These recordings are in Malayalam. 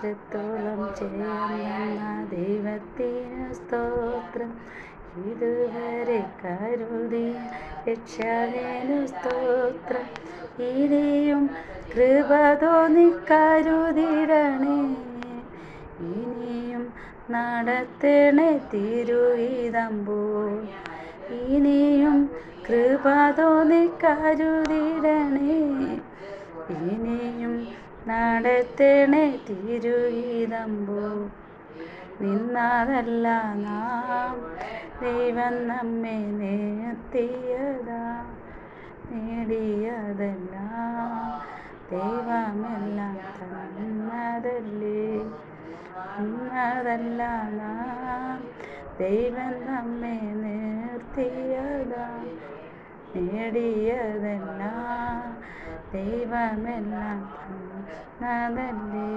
ഇത്രത്തോളം ചെയ്യാൻ ദൈവത്തിന് സ്തോത്രം. ഇതുവരെ കരുതിയ രക്ഷകനു സ്തോത്രം. ഇനിയും കൃപ തോന്നി കരുതിടണേ, ഇനിയും നടത്തണേ തിരുഹിതമ്പോൾ. ഇനിയും കൃപ തോന്നി കരുതിടണേ, ഇനിയും നടത്തണേ തിരുഹിതമ്പോൾ. നിന്നതല്ല നാം ദൈവം നമ്മെ നിർത്തിയതാ, നേടിയതല്ല ദൈവമെല്ലാം തന്നതല്ലേ. നിന്നതല്ല നാം ദൈവം നമ്മെ നിർത്തിയതാ, നേടിയതല്ല ദൈവമെല്ലാം തന്നതല്ലേ.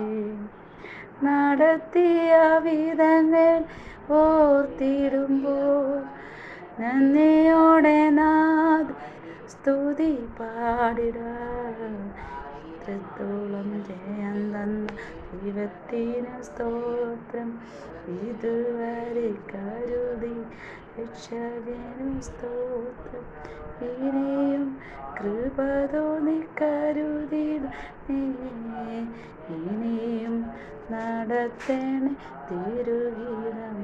നടത്തിയ വിധങ്ങൾ ഓർത്തിടുമ്പോൾ നന്ദിയോടെ നാഥ സ്തുതി പാടിടാം. ഇത്രത്തോളം ജയം തന്ന ദൈവത്തിന് സ്തോത്രം. ഇതുവരെ കരുതി രക്ഷകനു സ്തോത്രം. ഇനിയും കൃപ തോന്നി കരുതിടണേ, ഇനിയും നടത്തണേ തിരുഹിതം.